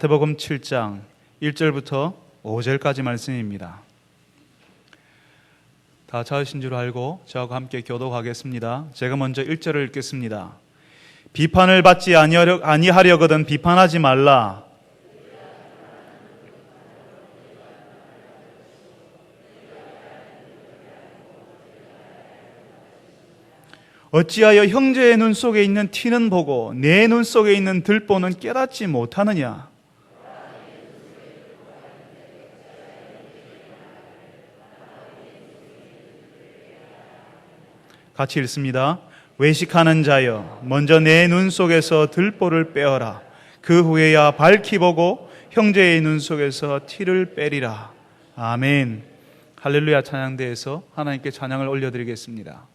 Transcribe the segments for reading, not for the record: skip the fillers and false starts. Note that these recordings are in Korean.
마태복음 7장 1절부터 5절까지 말씀입니다. 다 찾으신 줄 알고 저하고 함께 교독하겠습니다. 제가 먼저 1절을 읽겠습니다. 비판을 받지 아니하려거든 비판하지 말라. 어찌하여 형제의 눈 속에 있는 티는 보고 내 눈 속에 있는 들보는 깨닫지 못하느냐? 같이 읽습니다. 외식하는 자여, 먼저 내 눈 속에서 들보를 빼어라. 그 후에야 밝히 보고 형제의 눈 속에서 티를 빼리라. 아멘. 할렐루야 찬양대에서 하나님께 찬양을 올려드리겠습니다.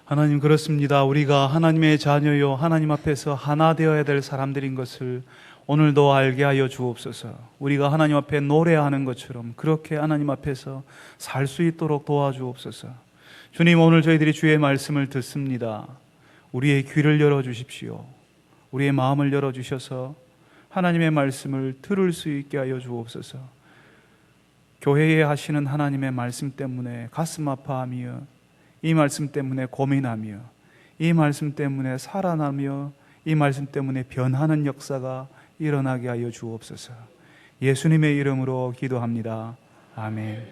하나님, 그렇습니다. 우리가 하나님의 자녀요 하나님 앞에서 하나 되어야 될 사람들인 것을 오늘도 알게 하여 주옵소서. 우리가 하나님 앞에 노래하는 것처럼 그렇게 하나님 앞에서 살 수 있도록 도와주옵소서. 주님, 오늘 저희들이 주의 말씀을 듣습니다. 우리의 귀를 열어주십시오. 우리의 마음을 열어주셔서 하나님의 말씀을 들을 수 있게 하여 주옵소서. 교회에 하시는 하나님의 말씀 때문에 가슴 아파하며, 이 말씀 때문에 고민하며, 이 말씀 때문에 살아나며, 이 말씀 때문에 변하는 역사가 일어나게 하여 주옵소서. 예수님의 이름으로 기도합니다. 아멘.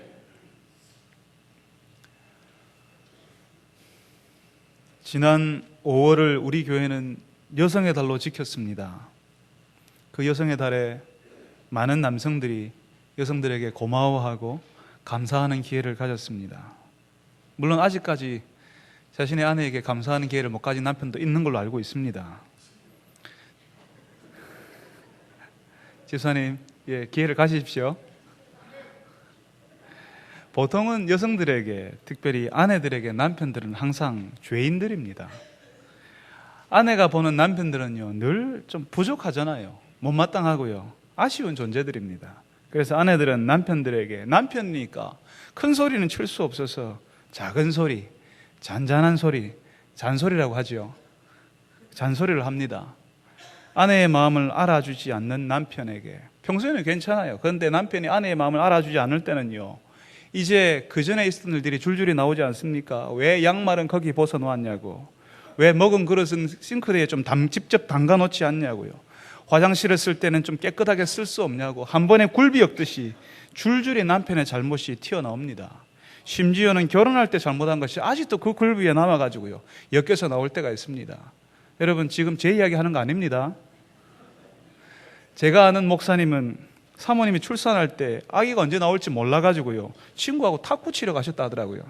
지난 5월을 우리 교회는 여성의 달로 지켰습니다. 그 여성의 달에 많은 남성들이 여성들에게 고마워하고 감사하는 기회를 가졌습니다. 물론 아직까지 자신의 아내에게 감사하는 기회를 못 가진 남편도 있는 걸로 알고 있습니다. 집사님, 기회를 가지십시오. 보통은 여성들에게, 특별히 아내들에게 남편들은 항상 죄인들입니다. 아내가 보는 남편들은요, 늘 좀 부족하잖아요. 못마땅하고요. 아쉬운 존재들입니다. 그래서 아내들은 남편들에게, 남편이니까 큰 소리는 칠 수 없어서 작은 소리, 잔잔한 소리, 잔소리라고 하죠. 잔소리를 합니다. 아내의 마음을 알아주지 않는 남편에게. 평소에는 괜찮아요. 그런데 남편이 아내의 마음을 알아주지 않을 때는요, 이제 그 전에 있었던 일들이 줄줄이 나오지 않습니까? 왜 양말은 거기 벗어놓았냐고, 왜 먹은 그릇은 싱크대에 좀 직접 담가 놓지 않냐고요, 화장실을 쓸 때는 좀 깨끗하게 쓸 수 없냐고, 한 번에 굴비 엮듯이 줄줄이 남편의 잘못이 튀어나옵니다. 심지어는 결혼할 때 잘못한 것이 아직도 그 굴비에 남아가지고요, 엮여서 나올 때가 있습니다. 여러분, 지금 제 이야기 하는 거 아닙니다. 제가 아는 목사님은 사모님이 출산할 때 아기가 언제 나올지 몰라가지고요, 친구하고 탁구 치러 가셨다 하더라고요.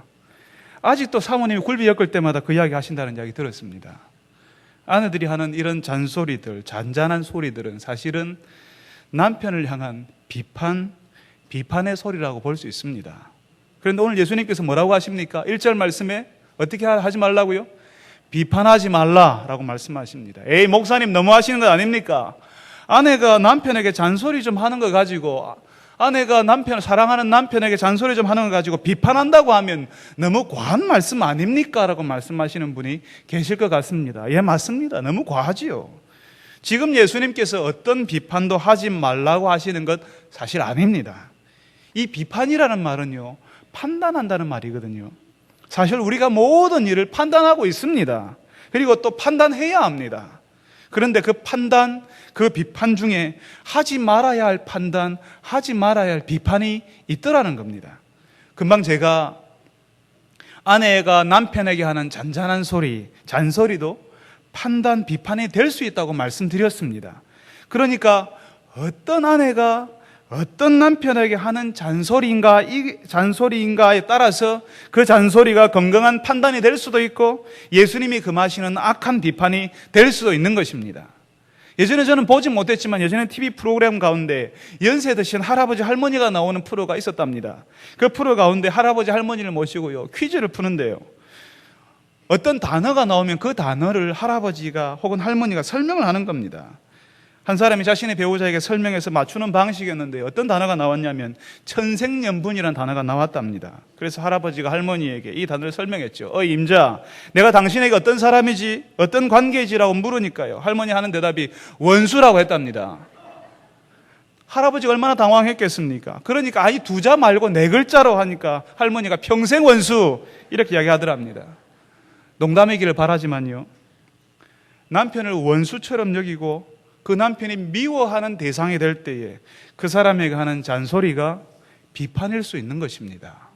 아직도 사모님이 굴비 엮을 때마다 그 이야기 하신다는 이야기 들었습니다. 아내들이 하는 이런 잔소리들, 잔잔한 소리들은 사실은 남편을 향한 비판의 소리라고 볼 수 있습니다. 그런데 오늘 예수님께서 뭐라고 하십니까? 1절 말씀에 어떻게 하지 말라고요? 비판하지 말라라고 말씀하십니다. 에이, 목사님 너무하시는 것 아닙니까? 아내가 남편에게 잔소리 좀 하는 거 가지고, 아내가 사랑하는 남편에게 잔소리 좀 하는 거 가지고 비판한다고 하면 너무 과한 말씀 아닙니까? 라고 말씀하시는 분이 계실 것 같습니다. 예, 맞습니다. 너무 과하지요. 지금 예수님께서 어떤 비판도 하지 말라고 하시는 것 사실 아닙니다. 이 비판이라는 말은요, 판단한다는 말이거든요. 사실 우리가 모든 일을 판단하고 있습니다. 그리고 또 판단해야 합니다. 그런데 그 판단, 그 비판 중에 하지 말아야 할 판단, 하지 말아야 할 비판이 있더라는 겁니다. 금방 제가 아내가 남편에게 하는 잔잔한 소리, 잔소리도 판단, 비판이 될 수 있다고 말씀드렸습니다. 그러니까 어떤 아내가 어떤 남편에게 하는 잔소리인가에 따라서 그 잔소리가 건강한 판단이 될 수도 있고 예수님이 금하시는 악한 비판이 될 수도 있는 것입니다. 예전에 저는 보지 못했지만 예전에 TV 프로그램 가운데 연세 드신 할아버지 할머니가 나오는 프로가 있었답니다. 그 프로 가운데 할아버지 할머니를 모시고요, 퀴즈를 푸는데요, 어떤 단어가 나오면 그 단어를 할아버지가 혹은 할머니가 설명을 하는 겁니다. 한 사람이 자신의 배우자에게 설명해서 맞추는 방식이었는데 어떤 단어가 나왔냐면 천생연분이라는 단어가 나왔답니다. 그래서 할아버지가 할머니에게 이 단어를 설명했죠. 임자, 내가 당신에게 어떤 사람이지, 어떤 관계지라고 물으니까요, 할머니 하는 대답이 원수라고 했답니다. 할아버지가 얼마나 당황했겠습니까? 그러니까 아니, 두 자 말고 네 글자로 하니까 할머니가 평생 원수 이렇게 이야기하더랍니다. 농담이기를 바라지만요, 남편을 원수처럼 여기고 그 남편이 미워하는 대상이 될 때에 그 사람에게 하는 잔소리가 비판일 수 있는 것입니다.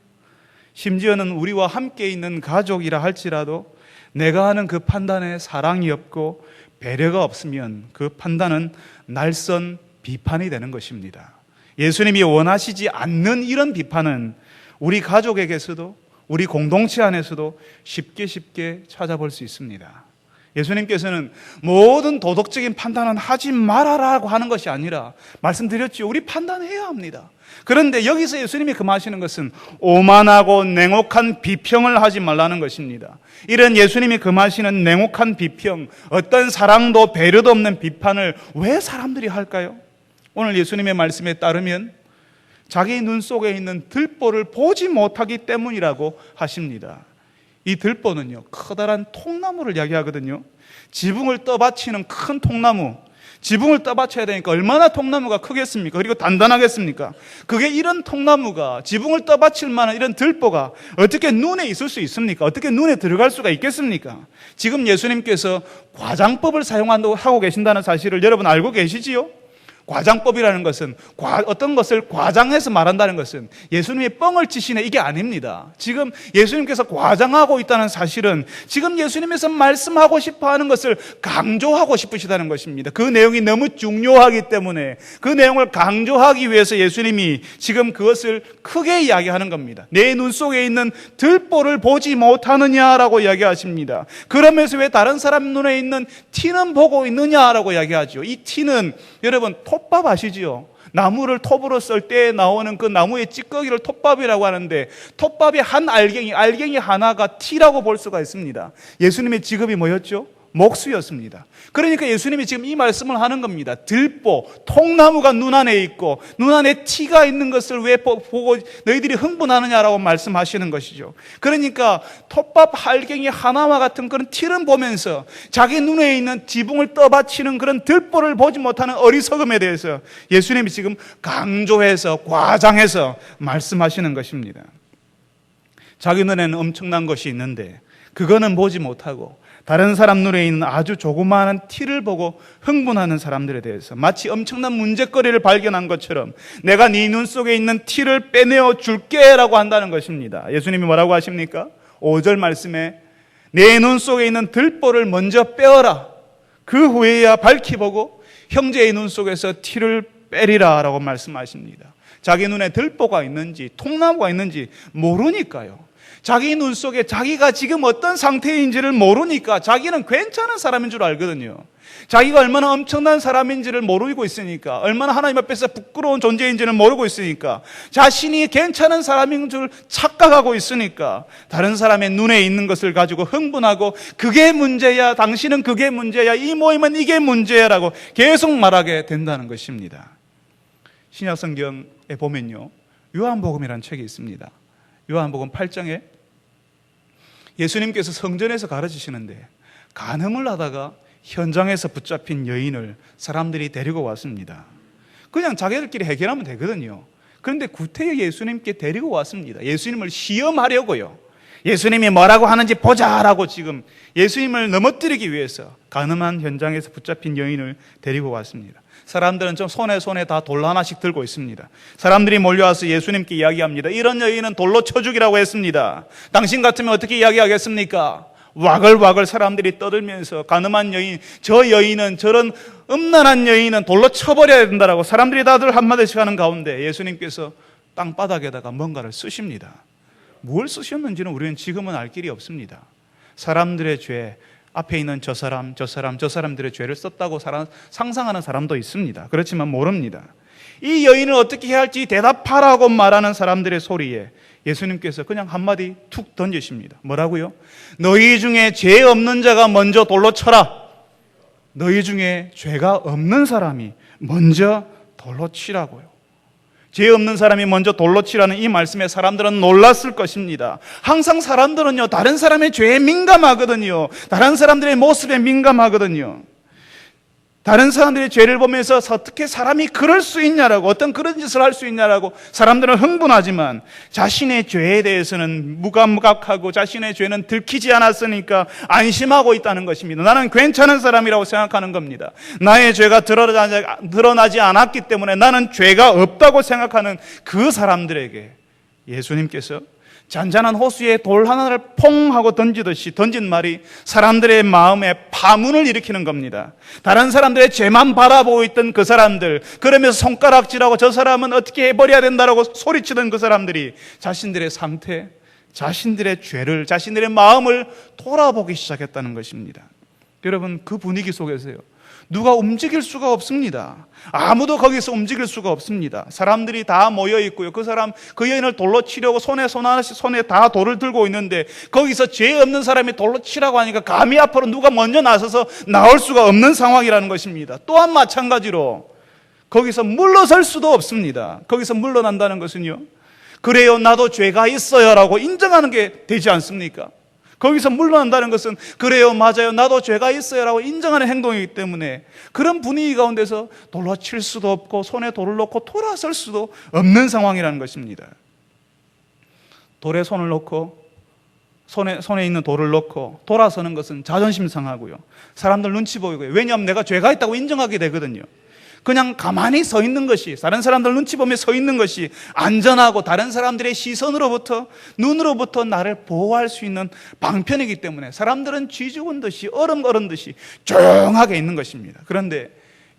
심지어는 우리와 함께 있는 가족이라 할지라도 내가 하는 그 판단에 사랑이 없고 배려가 없으면 그 판단은 날선 비판이 되는 것입니다. 예수님이 원하시지 않는 이런 비판은 우리 가족에게서도 우리 공동체 안에서도 쉽게 찾아볼 수 있습니다. 예수님께서는 모든 도덕적인 판단은 하지 말아라고 하는 것이 아니라, 말씀드렸죠, 우리 판단해야 합니다. 그런데 여기서 예수님이 금하시는 것은 오만하고 냉혹한 비평을 하지 말라는 것입니다. 이런 예수님이 금하시는 냉혹한 비평, 어떤 사랑도 배려도 없는 비판을 왜 사람들이 할까요? 오늘 예수님의 말씀에 따르면 자기 눈 속에 있는 들보를 보지 못하기 때문이라고 하십니다. 이 들보는요, 커다란 통나무를 이야기하거든요. 지붕을 떠받치는 큰 통나무, 지붕을 떠받쳐야 되니까 얼마나 통나무가 크겠습니까? 그리고 단단하겠습니까? 그게 이런 통나무가, 지붕을 떠받칠 만한 이런 들보가 어떻게 눈에 있을 수 있습니까? 어떻게 눈에 들어갈 수가 있겠습니까? 지금 예수님께서 과장법을 하고 계신다는 사실을 여러분 알고 계시지요? 과장법이라는 것은 어떤 것을 과장해서 말한다는 것은 예수님이 뻥을 치시네, 이게 아닙니다. 지금 예수님께서 과장하고 있다는 사실은 지금 예수님께서 말씀하고 싶어 하는 것을 강조하고 싶으시다는 것입니다. 그 내용이 너무 중요하기 때문에 그 내용을 강조하기 위해서 예수님이 지금 그것을 크게 이야기하는 겁니다. 내 눈 속에 있는 들보를 보지 못하느냐라고 이야기하십니다. 그러면서 왜 다른 사람 눈에 있는 티는 보고 있느냐라고 이야기하죠. 이 티는 여러분 톱밥 아시지요? 나무를 톱으로 썰 때 나오는 그 나무의 찌꺼기를 톱밥이라고 하는데, 톱밥의 한 알갱이 하나가 티라고 볼 수가 있습니다. 예수님의 직업이 뭐였죠? 목수였습니다. 그러니까 예수님이 지금 이 말씀을 하는 겁니다. 들보, 통나무가 눈 안에 있고 눈 안에 티가 있는 것을 왜 보고 너희들이 흥분하느냐라고 말씀하시는 것이죠. 그러니까 톱밥 할갱이 하나와 같은 그런 티를 보면서 자기 눈에 있는 지붕을 떠받치는 그런 들보를 보지 못하는 어리석음에 대해서 예수님이 지금 강조해서 과장해서 말씀하시는 것입니다. 자기 눈에는 엄청난 것이 있는데 그거는 보지 못하고 다른 사람 눈에 있는 아주 조그마한 티를 보고 흥분하는 사람들에 대해서 마치 엄청난 문제거리를 발견한 것처럼 내가 네 눈 속에 있는 티를 빼내어 줄게 라고 한다는 것입니다. 예수님이 뭐라고 하십니까? 5절 말씀에 내 눈 속에 있는 들보를 먼저 빼어라. 그 후에야 밝히 보고 형제의 눈 속에서 티를 빼리라 라고 말씀하십니다. 자기 눈에 들보가 있는지 통나무가 있는지 모르니까요. 자기 눈 속에 자기가 지금 어떤 상태인지를 모르니까 자기는 괜찮은 사람인 줄 알거든요. 자기가 얼마나 엄청난 사람인지를 모르고 있으니까, 얼마나 하나님 앞에서 부끄러운 존재인지를 모르고 있으니까, 자신이 괜찮은 사람인 줄 착각하고 있으니까 다른 사람의 눈에 있는 것을 가지고 흥분하고 그게 문제야, 당신은 그게 문제야, 이 모임은 이게 문제야 라고 계속 말하게 된다는 것입니다. 신약 성경에 보면요, 요한복음이라는 책이 있습니다. 요한복음 8장에 예수님께서 성전에서 가르치시는데 간음을 하다가 현장에서 붙잡힌 여인을 사람들이 데리고 왔습니다. 그냥 자기들끼리 해결하면 되거든요. 그런데 구태여 예수님께 데리고 왔습니다. 예수님을 시험하려고요. 예수님이 뭐라고 하는지 보자라고 지금 예수님을 넘어뜨리기 위해서 간음한 현장에서 붙잡힌 여인을 데리고 왔습니다. 사람들은 좀 손에 다 돌 하나씩 들고 있습니다. 사람들이 몰려와서 예수님께 이야기합니다. 이런 여인은 돌로 쳐 죽이라고 했습니다. 당신 같으면 어떻게 이야기하겠습니까? 와글와글 사람들이 떠들면서 간음한 여인, 저 여인은, 저런 음란한 여인은 돌로 쳐버려야 된다라고 사람들이 다들 한마디씩 하는 가운데 예수님께서 땅바닥에다가 뭔가를 쓰십니다. 뭘 쓰셨는지는 우리는 지금은 알 길이 없습니다. 사람들의 죄, 앞에 있는 저 사람들의 죄를 썼다고 상상하는 사람도 있습니다. 그렇지만 모릅니다. 이 여인을 어떻게 해야 할지 대답하라고 말하는 사람들의 소리에 예수님께서 그냥 한마디 툭 던지십니다. 뭐라고요? 너희 중에 죄 없는 자가 먼저 돌로 쳐라. 너희 중에 죄가 없는 사람이 먼저 돌로 치라고요. 죄 없는 사람이 먼저 돌로 치라는 이 말씀에 사람들은 놀랐을 것입니다. 항상 사람들은요, 다른 사람의 죄에 민감하거든요. 다른 사람들의 모습에 민감하거든요. 다른 사람들의 죄를 보면서 어떻게 사람이 그럴 수 있냐라고, 어떤 그런 짓을 할 수 있냐라고 사람들은 흥분하지만 자신의 죄에 대해서는 무감각하고 자신의 죄는 들키지 않았으니까 안심하고 있다는 것입니다. 나는 괜찮은 사람이라고 생각하는 겁니다. 나의 죄가 드러나지 않았기 때문에 나는 죄가 없다고 생각하는 그 사람들에게 예수님께서 잔잔한 호수에 돌 하나를 퐁 하고 던지듯이 던진 말이 사람들의 마음에 파문을 일으키는 겁니다. 다른 사람들의 죄만 바라보고 있던 그 사람들, 그러면서 손가락질하고 저 사람은 어떻게 해버려야 된다라고 소리치던 그 사람들이 자신들의 상태, 자신들의 죄를, 자신들의 마음을 돌아보기 시작했다는 것입니다. 여러분, 그 분위기 속에서요, 누가 움직일 수가 없습니다. 아무도 거기서 움직일 수가 없습니다. 사람들이 다 모여 있고요. 그 여인을 돌로 치려고 손에 다 돌을 들고 있는데 거기서 죄 없는 사람이 돌로 치라고 하니까 감히 앞으로 누가 먼저 나서서 나올 수가 없는 상황이라는 것입니다. 또한 마찬가지로 거기서 물러설 수도 없습니다. 거기서 물러난다는 것은요, 그래요, 나도 죄가 있어요라고 인정하는 게 되지 않습니까? 거기서 물러난다는 것은 그래요, 맞아요, 나도 죄가 있어요 라고 인정하는 행동이기 때문에 그런 분위기 가운데서 돌로 칠 수도 없고 손에 돌을 놓고 돌아설 수도 없는 상황이라는 것입니다. 돌에 손을 놓고 손에 있는 돌을 놓고 돌아서는 것은 자존심 상하고요, 사람들 눈치 보이고요. 왜냐하면 내가 죄가 있다고 인정하게 되거든요. 그냥 가만히 서 있는 것이, 다른 사람들 눈치 보며 서 있는 것이 안전하고 다른 사람들의 시선으로부터, 눈으로부터 나를 보호할 수 있는 방편이기 때문에 사람들은 쥐 죽은 듯이 얼음 얼은 듯이 조용하게 있는 것입니다. 그런데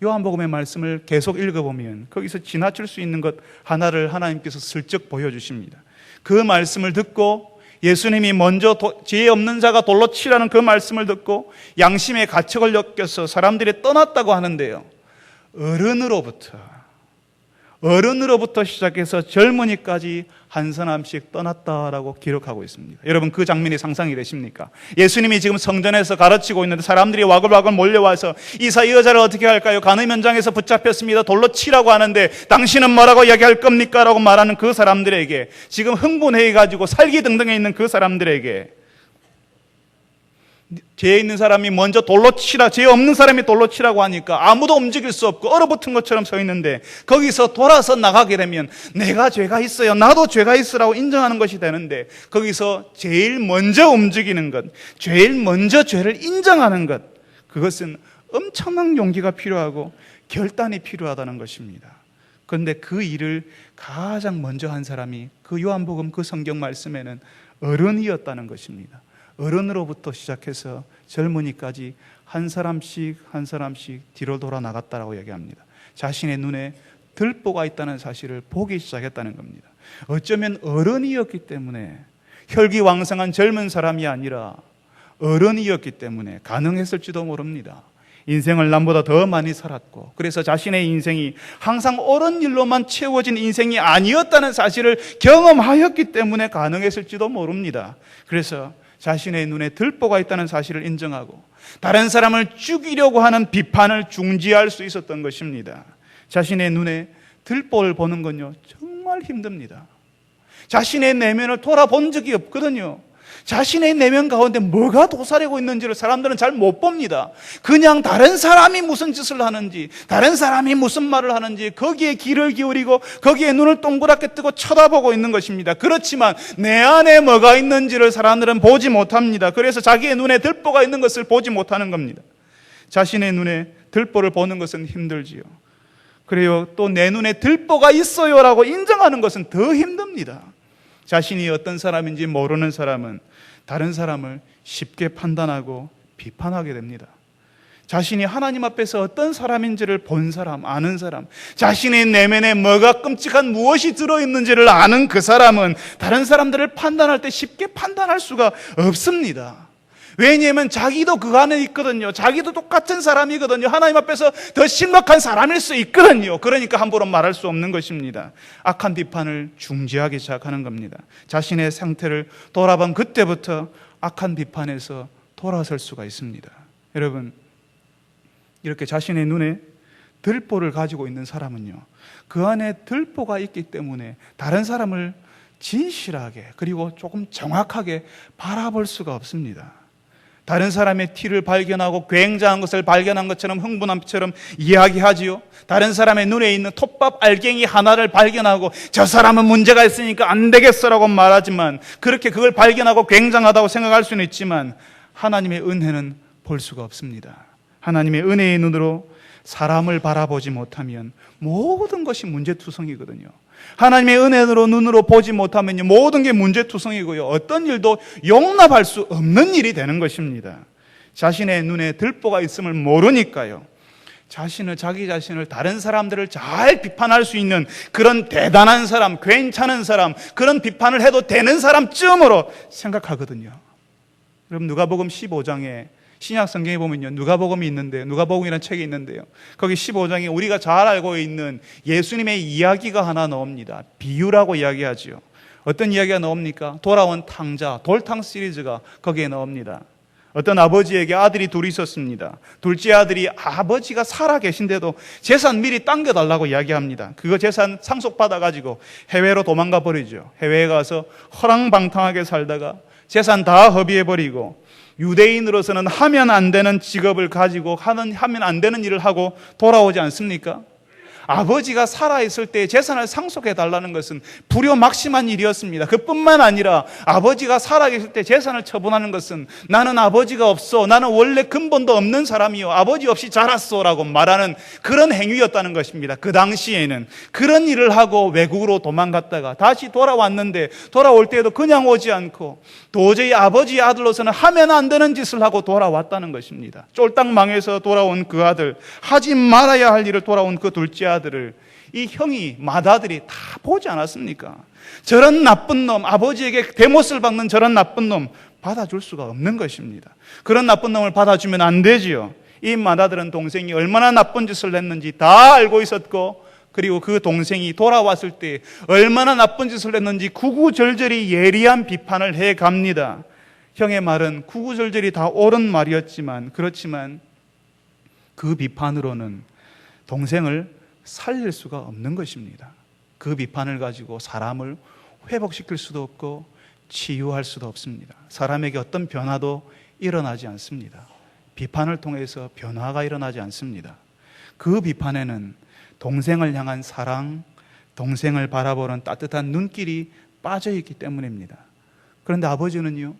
요한복음의 말씀을 계속 읽어보면 거기서 지나칠 수 있는 것 하나를 하나님께서 슬쩍 보여주십니다. 그 말씀을 듣고 예수님이 먼저 죄 없는 자가 돌로 치라는 그 말씀을 듣고 양심의 가책을 느껴서 사람들이 떠났다고 하는데요, 어른으로부터 시작해서 젊은이까지 한 사람씩 떠났다라고 기록하고 있습니다. 여러분, 그 장면이 상상이 되십니까? 예수님이 지금 성전에서 가르치고 있는데 사람들이 와글와글 몰려와서 이 여자를 어떻게 할까요? 간음 현장에서 붙잡혔습니다. 돌로 치라고 하는데 당신은 뭐라고 이야기할 겁니까? 라고 말하는 그 사람들에게, 지금 흥분해가지고 살기등등해 있는 그 사람들에게, 죄 있는 사람이 먼저 돌로 치라, 죄 없는 사람이 돌로 치라고 하니까 아무도 움직일 수 없고 얼어붙은 것처럼 서 있는데, 거기서 돌아서 나가게 되면 내가 죄가 있어요, 나도 죄가 있으라고 인정하는 것이 되는데, 거기서 제일 먼저 움직이는 것, 제일 먼저 죄를 인정하는 것, 그것은 엄청난 용기가 필요하고 결단이 필요하다는 것입니다. 그런데 그 일을 가장 먼저 한 사람이 그 요한복음 그 성경 말씀에는 어른이었다는 것입니다. 어른으로부터 시작해서 젊은이까지 한 사람씩 한 사람씩 뒤로 돌아 나갔다라고 얘기합니다. 자신의 눈에 들보가 있다는 사실을 보기 시작했다는 겁니다. 어쩌면 어른이었기 때문에, 혈기왕성한 젊은 사람이 아니라 어른이었기 때문에 가능했을지도 모릅니다. 인생을 남보다 더 많이 살았고, 그래서 자신의 인생이 항상 옳은 일로만 채워진 인생이 아니었다는 사실을 경험하였기 때문에 가능했을지도 모릅니다. 그래서 자신의 눈에 들보가 있다는 사실을 인정하고 다른 사람을 죽이려고 하는 비판을 중지할 수 있었던 것입니다. 자신의 눈에 들보를 보는 건요, 정말 힘듭니다. 자신의 내면을 돌아본 적이 없거든요. 자신의 내면 가운데 뭐가 도사리고 있는지를 사람들은 잘 못 봅니다. 그냥 다른 사람이 무슨 짓을 하는지, 다른 사람이 무슨 말을 하는지 거기에 귀를 기울이고 거기에 눈을 동그랗게 뜨고 쳐다보고 있는 것입니다. 그렇지만 내 안에 뭐가 있는지를 사람들은 보지 못합니다. 그래서 자기의 눈에 들보가 있는 것을 보지 못하는 겁니다. 자신의 눈에 들보를 보는 것은 힘들지요. 그래요, 또 내 눈에 들보가 있어요 라고 인정하는 것은 더 힘듭니다. 자신이 어떤 사람인지 모르는 사람은 다른 사람을 쉽게 판단하고 비판하게 됩니다. 자신이 하나님 앞에서 어떤 사람인지를 본 사람, 아는 사람, 자신의 내면에 뭐가 끔찍한 무엇이 들어있는지를 아는 그 사람은 다른 사람들을 판단할 때 쉽게 판단할 수가 없습니다. 왜냐하면 자기도 그 안에 있거든요. 자기도 똑같은 사람이거든요. 하나님 앞에서 더 심각한 사람일 수 있거든요. 그러니까 함부로 말할 수 없는 것입니다. 악한 비판을 중지하기 시작하는 겁니다. 자신의 상태를 돌아본 그때부터 악한 비판에서 돌아설 수가 있습니다. 여러분, 이렇게 자신의 눈에 들보를 가지고 있는 사람은요, 그 안에 들보가 있기 때문에 다른 사람을 진실하게, 그리고 조금 정확하게 바라볼 수가 없습니다. 다른 사람의 티를 발견하고 굉장한 것을 발견한 것처럼 흥분함처럼 이야기하지요. 다른 사람의 눈에 있는 톱밥 알갱이 하나를 발견하고 저 사람은 문제가 있으니까 안 되겠어라고 말하지만, 그렇게 그걸 발견하고 굉장하다고 생각할 수는 있지만 하나님의 은혜는 볼 수가 없습니다. 하나님의 은혜의 눈으로 사람을 바라보지 못하면 모든 것이 문제투성이거든요. 하나님의 은혜로 눈으로 보지 못하면 모든 게 문제투성이고요, 어떤 일도 용납할 수 없는 일이 되는 것입니다. 자신의 눈에 들보가 있음을 모르니까요, 자기 자신을 다른 사람들을 잘 비판할 수 있는 그런 대단한 사람, 괜찮은 사람, 그런 비판을 해도 되는 사람쯤으로 생각하거든요. 여러분, 누가복음 15장에 신약 성경에 보면요, 누가복음이 있는데, 누가복음이라는 책이 있는데요, 거기 15장에 우리가 잘 알고 있는 예수님의 이야기가 하나 나옵니다. 비유라고 이야기하지요. 어떤 이야기가 나옵니까? 돌아온 탕자, 돌탕 시리즈가 거기에 나옵니다. 어떤 아버지에게 아들이 둘이 있었습니다. 둘째 아들이 아버지가 살아 계신데도 재산 미리 당겨달라고 이야기합니다. 그거 재산 상속받아가지고 해외로 도망가 버리죠. 해외에 가서 허랑방탕하게 살다가 재산 다 허비해버리고, 유대인으로서는 하면 안 되는 직업을 가지고 하면 안 되는 일을 하고 돌아오지 않습니까? 아버지가 살아있을 때 재산을 상속해달라는 것은 불효막심한 일이었습니다. 그뿐만 아니라 아버지가 살아계실 때 재산을 처분하는 것은 나는 아버지가 없어, 나는 원래 근본도 없는 사람이요, 아버지 없이 자랐어 라고 말하는 그런 행위였다는 것입니다. 그 당시에는 그런 일을 하고 외국으로 도망갔다가 다시 돌아왔는데, 돌아올 때에도 그냥 오지 않고 도저히 아버지의 아들로서는 하면 안 되는 짓을 하고 돌아왔다는 것입니다. 쫄딱 망해서 돌아온 그 아들, 하지 말아야 할 일을 돌아온 그 둘째 아들을 이 형이, 맏아들이 다 보지 않았습니까? 저런 나쁜 놈, 아버지에게 대못을 박는 저런 나쁜 놈 받아줄 수가 없는 것입니다. 그런 나쁜 놈을 받아주면 안 되지요. 이 맏아들은 동생이 얼마나 나쁜 짓을 했는지 다 알고 있었고 그리고 그 동생이 돌아왔을 때 얼마나 나쁜 짓을 했는지 구구절절히 예리한 비판을 해갑니다. 형의 말은 구구절절히 다 옳은 말이었지만, 그렇지만 그 비판으로는 동생을 살릴 수가 없는 것입니다. 그 비판을 가지고 사람을 회복시킬 수도 없고 치유할 수도 없습니다. 사람에게 어떤 변화도 일어나지 않습니다. 비판을 통해서 변화가 일어나지 않습니다. 그 비판에는 동생을 향한 사랑, 동생을 바라보는 따뜻한 눈길이 빠져 있기 때문입니다. 그런데 아버지는요,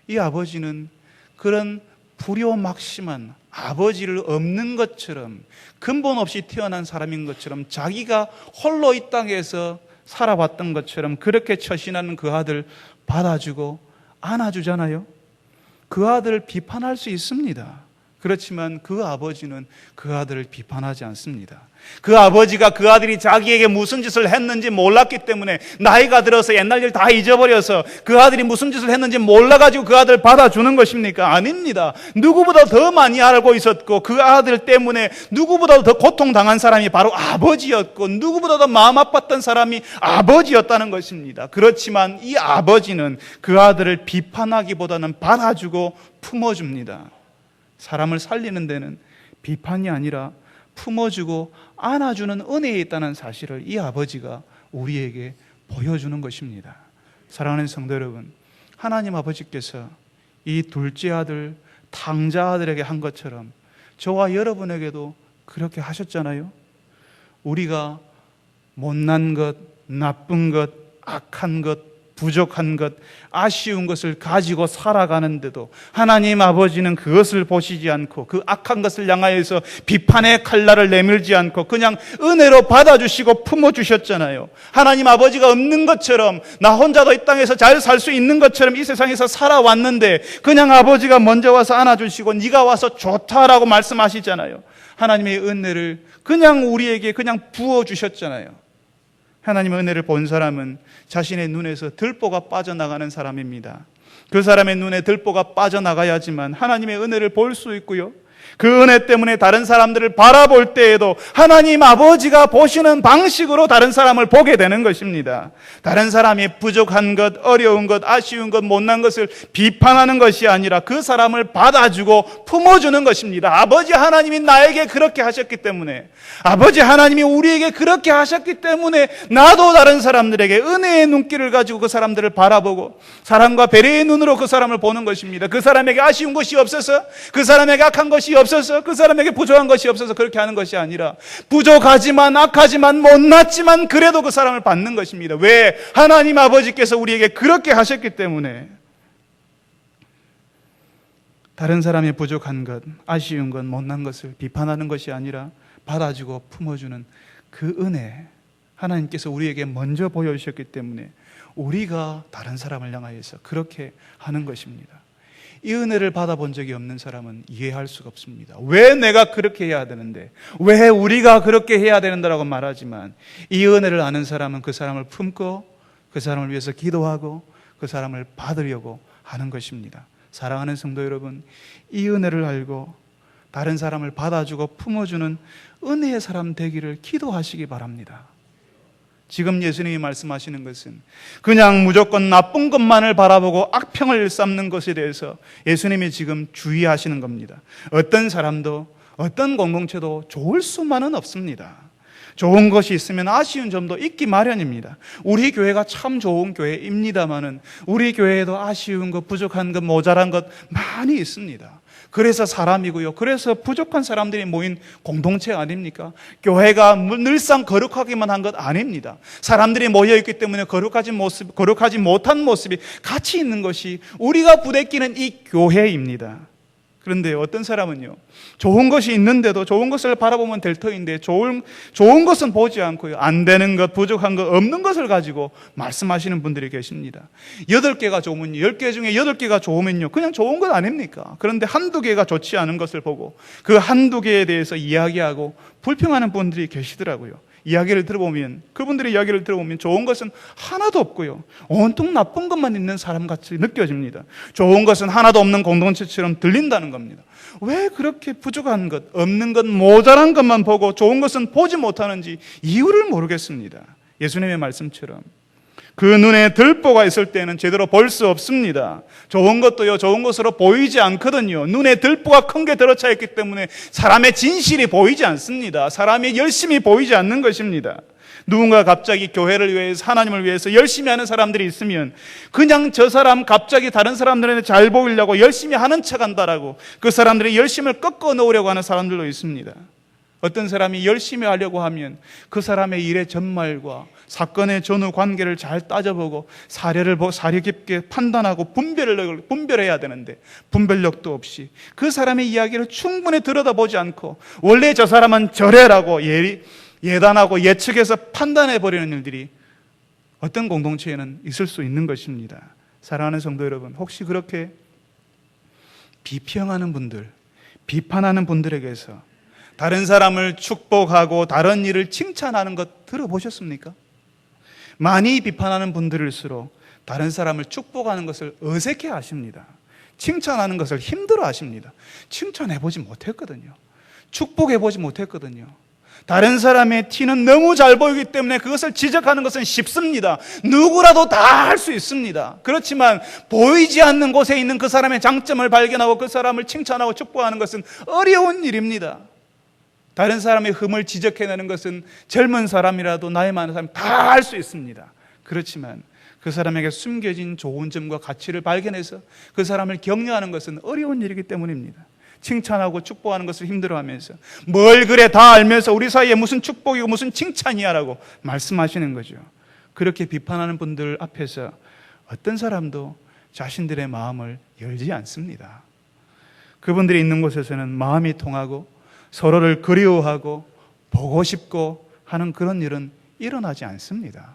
이 아버지는 그런 불효막심한, 아버지를 없는 것처럼, 근본 없이 태어난 사람인 것처럼, 자기가 홀로 이 땅에서 살아왔던 것처럼 그렇게 처신하는 그 아들 받아주고 안아주잖아요. 그 아들을 비판할 수 있습니다. 그렇지만 그 아버지는 그 아들을 비판하지 않습니다. 그 아버지가 그 아들이 자기에게 무슨 짓을 했는지 몰랐기 때문에, 나이가 들어서 옛날 일 다 잊어버려서 그 아들이 무슨 짓을 했는지 몰라가지고 그 아들을 받아주는 것입니까? 아닙니다. 누구보다 더 많이 알고 있었고, 그 아들 때문에 누구보다 더 고통당한 사람이 바로 아버지였고, 누구보다 더 마음 아팠던 사람이 아버지였다는 것입니다. 그렇지만 이 아버지는 그 아들을 비판하기보다는 받아주고 품어줍니다. 사람을 살리는 데는 비판이 아니라 품어주고 안아주는 은혜에 있다는 사실을 이 아버지가 우리에게 보여주는 것입니다. 사랑하는 성도 여러분, 하나님 아버지께서 이 둘째 아들, 탕자 아들에게 한 것처럼 저와 여러분에게도 그렇게 하셨잖아요. 우리가 못난 것, 나쁜 것, 악한 것, 부족한 것, 아쉬운 것을 가지고 살아가는데도 하나님 아버지는 그것을 보시지 않고 그 악한 것을 향하여서 비판의 칼날을 내밀지 않고 그냥 은혜로 받아주시고 품어주셨잖아요. 하나님 아버지가 없는 것처럼, 나 혼자도 이 땅에서 잘 살 수 있는 것처럼 이 세상에서 살아왔는데 그냥 아버지가 먼저 와서 안아주시고 네가 와서 좋다라고 말씀하시잖아요. 하나님의 은혜를 그냥 우리에게 그냥 부어주셨잖아요. 하나님의 은혜를 본 사람은 자신의 눈에서 들보가 빠져나가는 사람입니다. 그 사람의 눈에 들보가 빠져나가야지만 하나님의 은혜를 볼 수 있고요, 그 은혜 때문에 다른 사람들을 바라볼 때에도 하나님 아버지가 보시는 방식으로 다른 사람을 보게 되는 것입니다. 다른 사람이 부족한 것, 어려운 것, 아쉬운 것, 못난 것을 비판하는 것이 아니라 그 사람을 받아주고 품어주는 것입니다. 아버지 하나님이 나에게 그렇게 하셨기 때문에, 아버지 하나님이 우리에게 그렇게 하셨기 때문에 나도 다른 사람들에게 은혜의 눈길을 가지고 그 사람들을 바라보고 사랑과 배려의 눈으로 그 사람을 보는 것입니다. 그 사람에게 아쉬운 것이 없어서, 그 사람에게 악한 것이 없어서, 그 사람에게 부족한 것이 없어서 그렇게 하는 것이 아니라 부족하지만 악하지만 못났지만 그래도 그 사람을 받는 것입니다. 왜? 하나님 아버지께서 우리에게 그렇게 하셨기 때문에. 다른 사람의 부족한 것, 아쉬운 것, 못난 것을 비판하는 것이 아니라 받아주고 품어주는 그 은혜, 하나님께서 우리에게 먼저 보여주셨기 때문에 우리가 다른 사람을 향하여서 그렇게 하는 것입니다. 이 은혜를 받아본 적이 없는 사람은 이해할 수가 없습니다. 왜 내가 그렇게 해야 되는데, 왜 우리가 그렇게 해야 되는다라고 말하지만, 이 은혜를 아는 사람은 그 사람을 품고 그 사람을 위해서 기도하고 그 사람을 받으려고 하는 것입니다. 사랑하는 성도 여러분, 이 은혜를 알고 다른 사람을 받아주고 품어주는 은혜의 사람 되기를 기도하시기 바랍니다. 지금 예수님이 말씀하시는 것은 그냥 무조건 나쁜 것만을 바라보고 악평을 일삼는 것에 대해서 예수님이 지금 주의하시는 겁니다. 어떤 사람도, 어떤 공동체도 좋을 수만은 없습니다. 좋은 것이 있으면 아쉬운 점도 있기 마련입니다. 우리 교회가 참 좋은 교회입니다만은 우리 교회에도 아쉬운 것, 부족한 것, 모자란 것 많이 있습니다. 그래서 사람이고요, 그래서 부족한 사람들이 모인 공동체 아닙니까? 교회가 늘상 거룩하기만 한 것 아닙니다. 사람들이 모여있기 때문에 거룩하지 못한 모습이 같이 있는 것이 우리가 부대끼는 이 교회입니다. 그런데 어떤 사람은요, 좋은 것이 있는데도 좋은 것을 바라보면 될 터인데 좋은 것은 보지 않고요, 안 되는 것, 부족한 것, 없는 것을 가지고 말씀하시는 분들이 계십니다. 8개가 좋으면 10개 중에 8개가 좋으면요, 그냥 좋은 것 아닙니까? 그런데 한두 개가 좋지 않은 것을 보고 그 한두 개에 대해서 이야기하고 불평하는 분들이 계시더라고요. 이야기를 들어보면, 그분들의 이야기를 들어보면 좋은 것은 하나도 없고요, 온통 나쁜 것만 있는 사람같이 느껴집니다. 좋은 것은 하나도 없는 공동체처럼 들린다는 겁니다. 왜 그렇게 부족한 것, 없는 것, 모자란 것만 보고 좋은 것은 보지 못하는지 이유를 모르겠습니다. 예수님의 말씀처럼 그 눈에 들보가 있을 때는 제대로 볼 수 없습니다. 좋은 것도요, 좋은 것으로 보이지 않거든요. 눈에 들보가 큰 게 들어차 있기 때문에 사람의 진실이 보이지 않습니다. 사람의 열심이 보이지 않는 것입니다. 누군가 갑자기 교회를 위해서, 하나님을 위해서 열심히 하는 사람들이 있으면 그냥 저 사람 갑자기 다른 사람들한테 잘 보이려고 열심히 하는 척 한다라고 그 사람들의 열심을 꺾어 놓으려고 하는 사람들도 있습니다. 어떤 사람이 열심히 하려고 하면 그 사람의 일의 전말과 사건의 전후 관계를 잘 따져보고 사려 깊게 판단하고 분별해야 되는데 분별력도 없이 그 사람의 이야기를 충분히 들여다보지 않고 원래 저 사람은 저래라고 예단하고 예측해서 판단해버리는 일들이 어떤 공동체에는 있을 수 있는 것입니다. 사랑하는 성도 여러분, 혹시 그렇게 비평하는 분들, 비판하는 분들에게서 다른 사람을 축복하고 다른 일을 칭찬하는 것 들어보셨습니까? 많이 비판하는 분들일수록 다른 사람을 축복하는 것을 어색해 하십니다. 칭찬하는 것을 힘들어 하십니다. 칭찬해보지 못했거든요. 축복해보지 못했거든요. 다른 사람의 티는 너무 잘 보이기 때문에 그것을 지적하는 것은 쉽습니다. 누구라도 다 할 수 있습니다. 그렇지만 보이지 않는 곳에 있는 그 사람의 장점을 발견하고 그 사람을 칭찬하고 축복하는 것은 어려운 일입니다. 다른 사람의 흠을 지적해내는 것은 젊은 사람이라도 나이 많은 사람 다 할 수 있습니다. 그렇지만 그 사람에게 숨겨진 좋은 점과 가치를 발견해서 그 사람을 격려하는 것은 어려운 일이기 때문입니다. 칭찬하고 축복하는 것을 힘들어하면서 뭘 그래 다 알면서 우리 사이에 무슨 축복이고 무슨 칭찬이야 라고 말씀하시는 거죠. 그렇게 비판하는 분들 앞에서 어떤 사람도 자신들의 마음을 열지 않습니다. 그분들이 있는 곳에서는 마음이 통하고 서로를 그리워하고 보고 싶고 하는 그런 일은 일어나지 않습니다.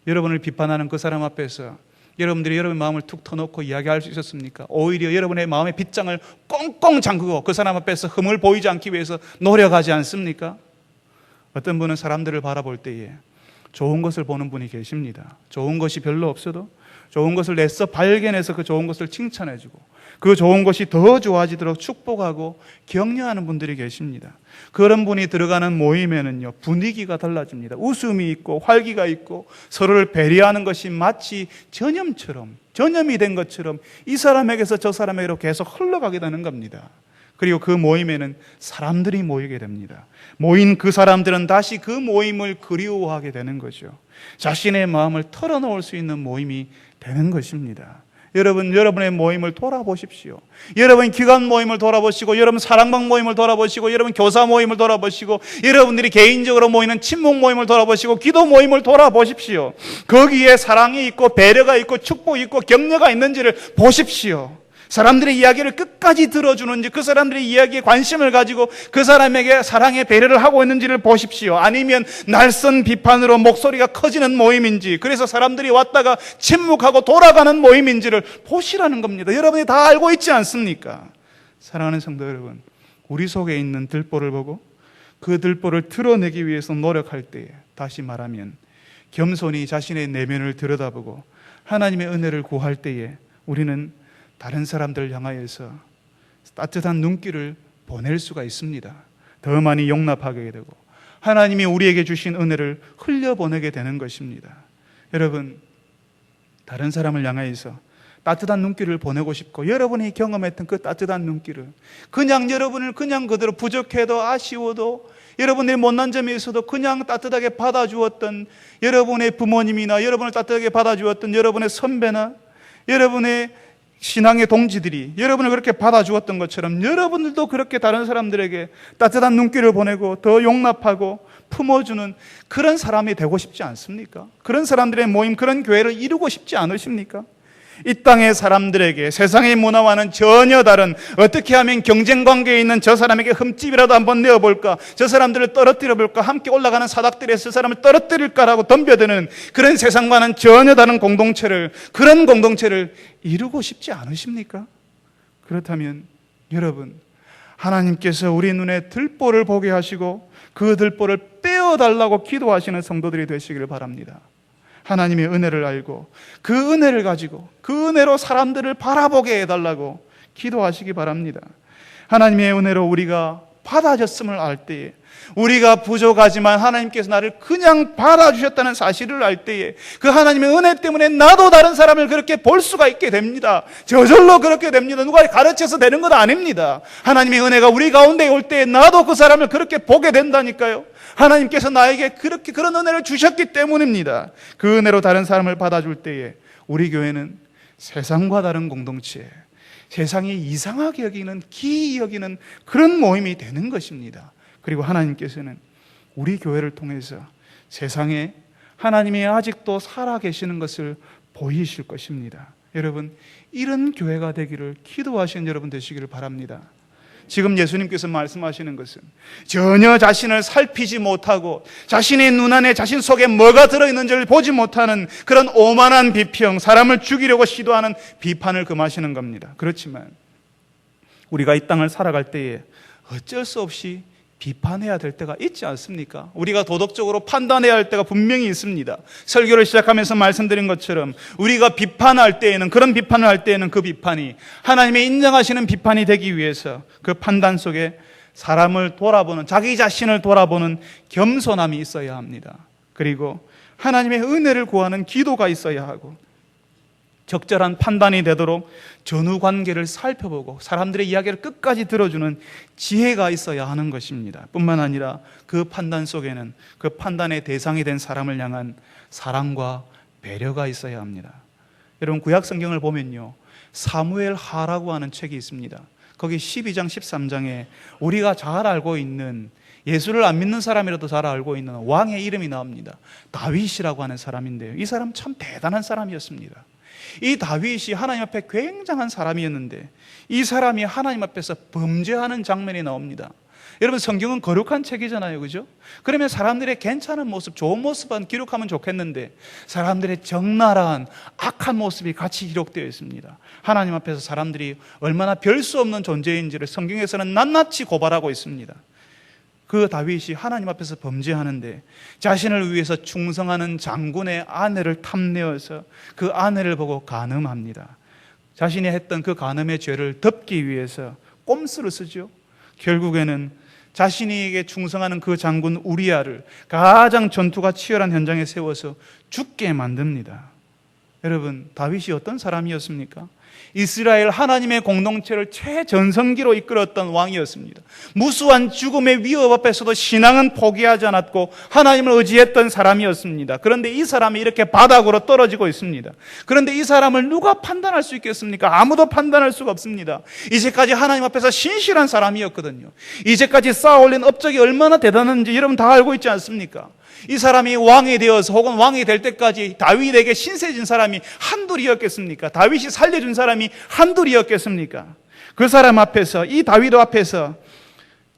여러분을 비판하는 그 사람 앞에서 여러분들이 여러분의 마음을 툭 터놓고 이야기할 수 있었습니까? 오히려 여러분의 마음의 빗장을 꽁꽁 잠그고 그 사람 앞에서 흠을 보이지 않기 위해서 노력하지 않습니까? 어떤 분은 사람들을 바라볼 때에 좋은 것을 보는 분이 계십니다. 좋은 것이 별로 없어도 좋은 것을 내서 발견해서 그 좋은 것을 칭찬해주고 그 좋은 것이 더 좋아지도록 축복하고 격려하는 분들이 계십니다. 그런 분이 들어가는 모임에는요, 분위기가 달라집니다. 웃음이 있고 활기가 있고 서로를 배려하는 것이 마치 전염이 된 것처럼 이 사람에게서 저 사람에게로 계속 흘러가게 되는 겁니다. 그리고 그 모임에는 사람들이 모이게 됩니다. 모인 그 사람들은 다시 그 모임을 그리워하게 되는 거죠. 자신의 마음을 털어놓을 수 있는 모임이 되는 것입니다. 여러분, 여러분의 모임을 돌아보십시오. 여러분 기관 모임을 돌아보시고, 여러분 사랑방 모임을 돌아보시고, 여러분 교사 모임을 돌아보시고, 여러분들이 개인적으로 모이는 친목 모임을 돌아보시고, 기도 모임을 돌아보십시오. 거기에 사랑이 있고 배려가 있고 축복이 있고 격려가 있는지를 보십시오. 사람들의 이야기를 끝까지 들어주는지, 그 사람들의 이야기에 관심을 가지고 그 사람에게 사랑의 배려를 하고 있는지를 보십시오. 아니면 날선 비판으로 목소리가 커지는 모임인지, 그래서 사람들이 왔다가 침묵하고 돌아가는 모임인지를 보시라는 겁니다. 여러분이 다 알고 있지 않습니까? 사랑하는 성도 여러분, 우리 속에 있는 들보를 보고 그 들보를 드러내기 위해서 노력할 때에, 다시 말하면 겸손히 자신의 내면을 들여다보고 하나님의 은혜를 구할 때에 우리는 다른 사람들을 향하여서 따뜻한 눈길을 보낼 수가 있습니다. 더 많이 용납하게 되고 하나님이 우리에게 주신 은혜를 흘려보내게 되는 것입니다. 여러분, 다른 사람을 향하여서 따뜻한 눈길을 보내고 싶고, 여러분이 경험했던 그 따뜻한 눈길을 여러분을 그대로 부족해도 아쉬워도 여러분의 못난 점에 있어도 그냥 따뜻하게 받아주었던 여러분의 부모님이나 여러분을 따뜻하게 받아주었던 여러분의 선배나 여러분의 신앙의 동지들이 여러분을 그렇게 받아주었던 것처럼 여러분들도 그렇게 다른 사람들에게 따뜻한 눈길을 보내고 더 용납하고 품어주는 그런 사람이 되고 싶지 않습니까? 그런 사람들의 모임, 그런 교회를 이루고 싶지 않으십니까? 이 땅의 사람들에게 세상의 문화와는 전혀 다른, 어떻게 하면 경쟁관계에 있는 저 사람에게 흠집이라도 한번 내어볼까, 저 사람들을 떨어뜨려볼까, 함께 올라가는 사닥들에서 저 사람을 떨어뜨릴까라고 덤벼드는 그런 세상과는 전혀 다른 그런 공동체를 이루고 싶지 않으십니까? 그렇다면 여러분, 하나님께서 우리 눈에 들보를 보게 하시고 그 들보를 빼어달라고 기도하시는 성도들이 되시기를 바랍니다. 하나님의 은혜를 알고 그 은혜를 가지고 그 은혜로 사람들을 바라보게 해달라고 기도하시기 바랍니다. 하나님의 은혜로 우리가 받아졌음을 알 때에, 우리가 부족하지만 하나님께서 나를 그냥 받아주셨다는 사실을 알 때에 그 하나님의 은혜 때문에 나도 다른 사람을 그렇게 볼 수가 있게 됩니다. 저절로 그렇게 됩니다. 누가 가르쳐서 되는 것 아닙니다. 하나님의 은혜가 우리 가운데 올 때에 나도 그 사람을 그렇게 보게 된다니까요. 하나님께서 나에게 그렇게 그런 은혜를 주셨기 때문입니다. 그 은혜로 다른 사람을 받아줄 때에 우리 교회는 세상과 다른 공동체, 세상이 이상하게 여기는, 기이 여기는 그런 모임이 되는 것입니다. 그리고 하나님께서는 우리 교회를 통해서 세상에 하나님이 아직도 살아계시는 것을 보이실 것입니다. 여러분, 이런 교회가 되기를 기도하시는 여러분 되시기를 바랍니다. 지금 예수님께서 말씀하시는 것은 전혀 자신을 살피지 못하고 자신의 눈 안에 자신 속에 뭐가 들어있는지를 보지 못하는 그런 오만한 비평, 사람을 죽이려고 시도하는 비판을 금하시는 겁니다. 그렇지만 우리가 이 땅을 살아갈 때에 어쩔 수 없이 비판해야 될 때가 있지 않습니까? 우리가 도덕적으로 판단해야 할 때가 분명히 있습니다. 설교를 시작하면서 말씀드린 것처럼 우리가 비판할 때에는, 그런 비판을 할 때에는 그 비판이 하나님의 인정하시는 비판이 되기 위해서 그 판단 속에 사람을 돌아보는, 자기 자신을 돌아보는 겸손함이 있어야 합니다. 그리고 하나님의 은혜를 구하는 기도가 있어야 하고, 적절한 판단이 되도록 전후 관계를 살펴보고 사람들의 이야기를 끝까지 들어주는 지혜가 있어야 하는 것입니다. 뿐만 아니라 그 판단 속에는 그 판단의 대상이 된 사람을 향한 사랑과 배려가 있어야 합니다. 여러분, 구약 성경을 보면요, 사무엘하라고 하는 책이 있습니다. 거기 12장 13장에 우리가 잘 알고 있는, 예수를 안 믿는 사람이라도 잘 알고 있는 왕의 이름이 나옵니다. 다윗이라고 하는 사람인데요, 이 사람 참 대단한 사람이었습니다. 이 다윗이 하나님 앞에 굉장한 사람이었는데 이 사람이 하나님 앞에서 범죄하는 장면이 나옵니다. 여러분, 성경은 거룩한 책이잖아요, 그죠? 그러면 사람들의 괜찮은 모습, 좋은 모습은 기록하면 좋겠는데 사람들의 적나라한 악한 모습이 같이 기록되어 있습니다. 하나님 앞에서 사람들이 얼마나 별 수 없는 존재인지를 성경에서는 낱낱이 고발하고 있습니다. 그 다윗이 하나님 앞에서 범죄하는데 자신을 위해서 충성하는 장군의 아내를 탐내어서 그 아내를 보고 간음합니다. 자신이 했던 그 간음의 죄를 덮기 위해서 꼼수를 쓰죠. 결국에는 자신에게 충성하는 그 장군 우리아를 가장 전투가 치열한 현장에 세워서 죽게 만듭니다. 여러분, 다윗이 어떤 사람이었습니까? 이스라엘 하나님의 공동체를 최전성기로 이끌었던 왕이었습니다. 무수한 죽음의 위협 앞에서도 신앙은 포기하지 않았고 하나님을 의지했던 사람이었습니다. 그런데 이 사람이 이렇게 바닥으로 떨어지고 있습니다. 그런데 이 사람을 누가 판단할 수 있겠습니까? 아무도 판단할 수가 없습니다. 이제까지 하나님 앞에서 신실한 사람이었거든요. 이제까지 쌓아올린 업적이 얼마나 대단한지 여러분 다 알고 있지 않습니까? 이 사람이 왕이 되어서 혹은 왕이 될 때까지 다윗에게 신세진 사람이 한둘이었겠습니까? 다윗이 살려준 사람이 한둘이었겠습니까? 그 사람 앞에서, 이 다윗 앞에서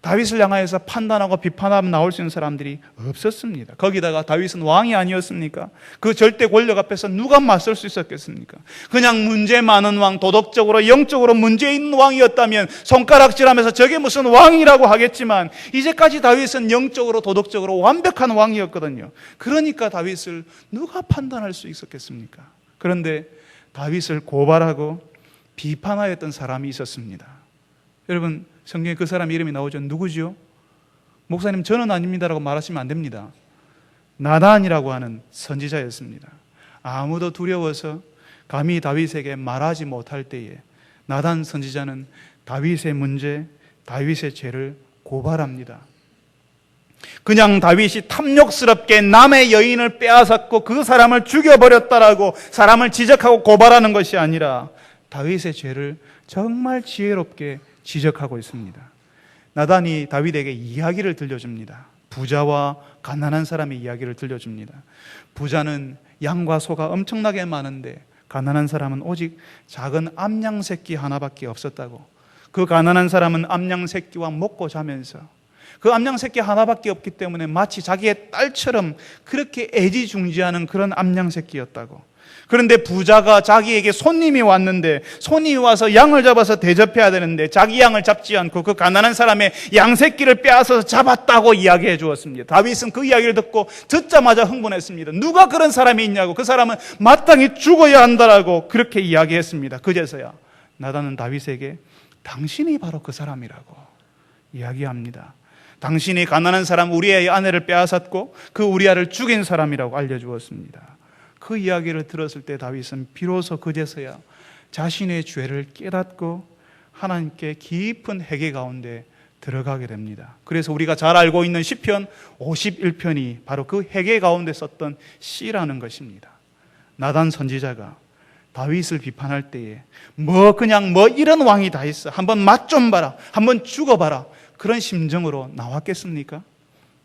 다윗을 향하여서 판단하고 비판하면 나올 수 있는 사람들이 없었습니다. 거기다가 다윗은 왕이 아니었습니까? 그 절대 권력 앞에서 누가 맞설 수 있었겠습니까? 그냥 문제 많은 왕, 도덕적으로 영적으로 문제 있는 왕이었다면 손가락질하면서 저게 무슨 왕이라고 하겠지만 이제까지 다윗은 영적으로 도덕적으로 완벽한 왕이었거든요. 그러니까 다윗을 누가 판단할 수 있었겠습니까? 그런데 다윗을 고발하고 비판하였던 사람이 있었습니다. 여러분, 성경에 그 사람 이름이 나오죠. 누구죠? 목사님, 저는 아닙니다라고 말하시면 안 됩니다. 나단이라고 하는 선지자였습니다. 아무도 두려워서 감히 다윗에게 말하지 못할 때에 나단 선지자는 다윗의 문제, 다윗의 죄를 고발합니다. 그냥 다윗이 탐욕스럽게 남의 여인을 빼앗았고 그 사람을 죽여버렸다라고 사람을 지적하고 고발하는 것이 아니라 다윗의 죄를 정말 지혜롭게 지적하고 있습니다. 나단이 다윗에게 이야기를 들려줍니다. 부자와 가난한 사람의 이야기를 들려줍니다. 부자는 양과 소가 엄청나게 많은데 가난한 사람은 오직 작은 암양 새끼 하나밖에 없었다고. 그 가난한 사람은 암양 새끼와 먹고 자면서 그 암양 새끼 하나밖에 없기 때문에 마치 자기의 딸처럼 그렇게 애지중지하는 그런 암양 새끼였다고. 그런데 부자가 자기에게 손님이 왔는데 손님이 와서 양을 잡아서 대접해야 되는데 자기 양을 잡지 않고 그 가난한 사람의 양 새끼를 빼앗아서 잡았다고 이야기해 주었습니다. 다윗은 그 이야기를 듣자마자 흥분했습니다. 누가 그런 사람이 있냐고, 그 사람은 마땅히 죽어야 한다라고 그렇게 이야기했습니다. 그제서야 나단은 다윗에게 당신이 바로 그 사람이라고 이야기합니다. 당신이 가난한 사람 우리아의 아내를 빼앗았고 그 우리아를 죽인 사람이라고 알려주었습니다. 그 이야기를 들었을 때 다윗은 비로소 그제서야 자신의 죄를 깨닫고 하나님께 깊은 회개 가운데 들어가게 됩니다. 그래서 우리가 잘 알고 있는 시편 51편이 바로 그 회개 가운데 썼던 시라는 것입니다. 나단 선지자가 다윗을 비판할 때에 그냥 이런 왕이 다 있어, 한번 맛 좀 봐라, 한번 죽어봐라, 그런 심정으로 나왔겠습니까?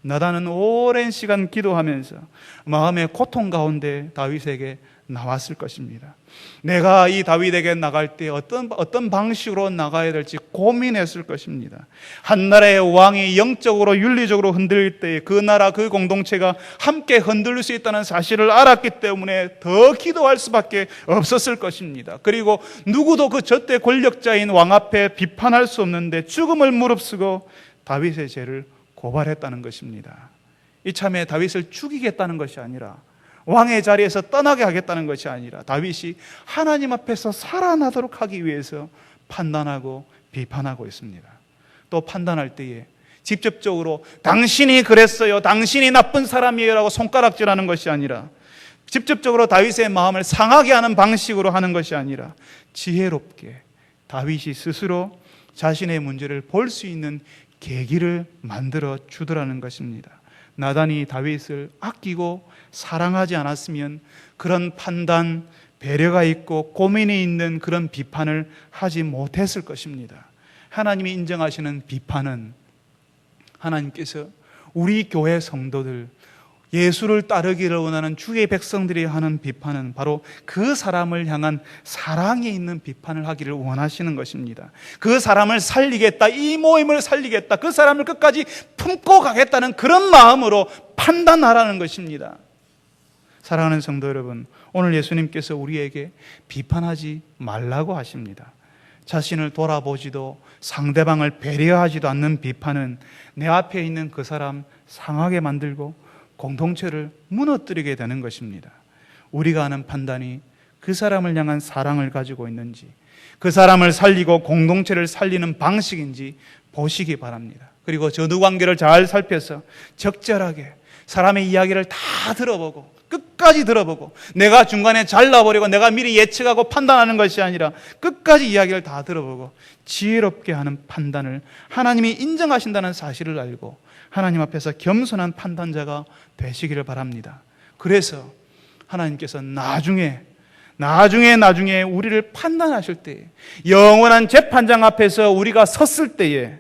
나단은 오랜 시간 기도하면서 마음의 고통 가운데 다윗에게 나왔을 것입니다. 내가 이 다윗에게 나갈 때 어떤 방식으로 나가야 될지 고민했을 것입니다. 한 나라의 왕이 영적으로 윤리적으로 흔들릴 때 그 나라 그 공동체가 함께 흔들릴 수 있다는 사실을 알았기 때문에 더 기도할 수밖에 없었을 것입니다. 그리고 누구도 그 저때 권력자인 왕 앞에 비판할 수 없는데 죽음을 무릅쓰고 다윗의 죄를 고발했다는 것입니다. 이참에 다윗을 죽이겠다는 것이 아니라, 왕의 자리에서 떠나게 하겠다는 것이 아니라 다윗이 하나님 앞에서 살아나도록 하기 위해서 판단하고 비판하고 있습니다. 또 판단할 때에 직접적으로 당신이 그랬어요, 당신이 나쁜 사람이에요 라고 손가락질하는 것이 아니라, 직접적으로 다윗의 마음을 상하게 하는 방식으로 하는 것이 아니라 지혜롭게 다윗이 스스로 자신의 문제를 볼 수 있는 계기를 만들어 주더라는 것입니다. 나단이 다윗을 아끼고 사랑하지 않았으면 그런 판단, 배려가 있고 고민이 있는 그런 비판을 하지 못했을 것입니다. 하나님이 인정하시는 비판은, 하나님께서 우리 교회 성도들, 예수를 따르기를 원하는 주의 백성들이 하는 비판은 바로 그 사람을 향한 사랑이 있는 비판을 하기를 원하시는 것입니다. 그 사람을 살리겠다, 이 모임을 살리겠다, 그 사람을 끝까지 품고 가겠다는 그런 마음으로 판단하라는 것입니다. 사랑하는 성도 여러분, 오늘 예수님께서 우리에게 비판하지 말라고 하십니다. 자신을 돌아보지도 상대방을 배려하지도 않는 비판은 내 앞에 있는 그 사람 상하게 만들고 공동체를 무너뜨리게 되는 것입니다. 우리가 하는 판단이 그 사람을 향한 사랑을 가지고 있는지, 그 사람을 살리고 공동체를 살리는 방식인지 보시기 바랍니다. 그리고 전후관계를 잘 살펴서 적절하게 사람의 이야기를 다 들어보고, 끝까지 들어보고, 내가 중간에 잘라버리고 내가 미리 예측하고 판단하는 것이 아니라 끝까지 이야기를 다 들어보고 지혜롭게 하는 판단을 하나님이 인정하신다는 사실을 알고 하나님 앞에서 겸손한 판단자가 되시기를 바랍니다. 그래서 하나님께서 나중에 우리를 판단하실 때에, 영원한 재판장 앞에서 우리가 섰을 때에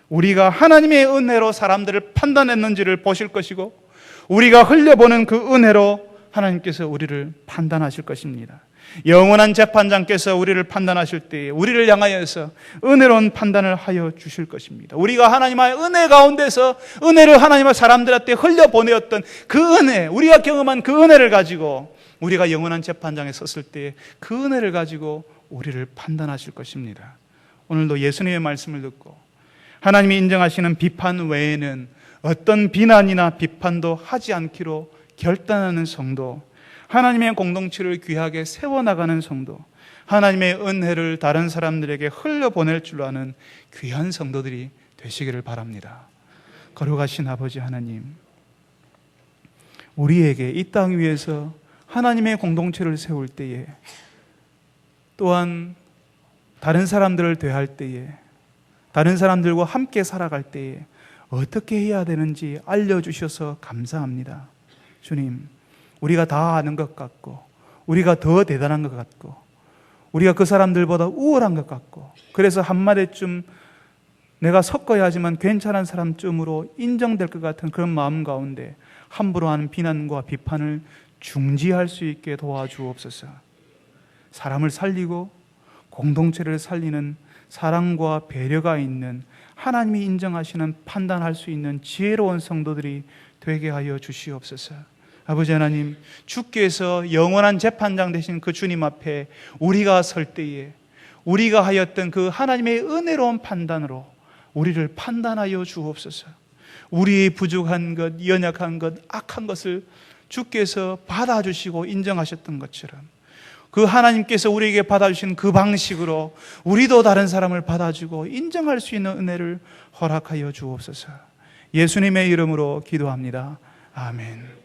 우리가 하나님의 은혜로 사람들을 판단했는지를 보실 것이고, 우리가 흘려보는 그 은혜로 하나님께서 우리를 판단하실 것입니다. 영원한 재판장께서 우리를 판단하실 때에 우리를 향하여서 은혜로운 판단을 하여 주실 것입니다. 우리가 하나님의 은혜 가운데서 은혜를 하나님의 사람들한테 흘려보내었던 그 은혜, 우리가 경험한 그 은혜를 가지고 우리가 영원한 재판장에 섰을 때에 그 은혜를 가지고 우리를 판단하실 것입니다. 오늘도 예수님의 말씀을 듣고 하나님이 인정하시는 비판 외에는 어떤 비난이나 비판도 하지 않기로 결단하는 성도, 하나님의 공동체를 귀하게 세워나가는 성도, 하나님의 은혜를 다른 사람들에게 흘려보낼 줄 아는 귀한 성도들이 되시기를 바랍니다. 거룩하신 아버지 하나님, 우리에게 이 땅 위에서 하나님의 공동체를 세울 때에, 또한 다른 사람들을 대할 때에, 다른 사람들과 함께 살아갈 때에 어떻게 해야 되는지 알려주셔서 감사합니다. 주님, 우리가 다 아는 것 같고, 우리가 더 대단한 것 같고, 우리가 그 사람들보다 우월한 것 같고, 그래서 한마디쯤 내가 섞어야 하지만 괜찮은 사람쯤으로 인정될 것 같은 그런 마음 가운데 함부로 하는 비난과 비판을 중지할 수 있게 도와주옵소서. 사람을 살리고 공동체를 살리는 사랑과 배려가 있는, 하나님이 인정하시는 판단할 수 있는 지혜로운 성도들이 되게 하여 주시옵소서. 아버지 하나님, 주께서 영원한 재판장 되신 그 주님 앞에 우리가 설 때에 우리가 하였던 그 하나님의 은혜로운 판단으로 우리를 판단하여 주옵소서. 우리의 부족한 것, 연약한 것, 악한 것을 주께서 받아주시고 인정하셨던 것처럼 그 하나님께서 우리에게 받아주신 그 방식으로 우리도 다른 사람을 받아주고 인정할 수 있는 은혜를 허락하여 주옵소서. 예수님의 이름으로 기도합니다. 아멘.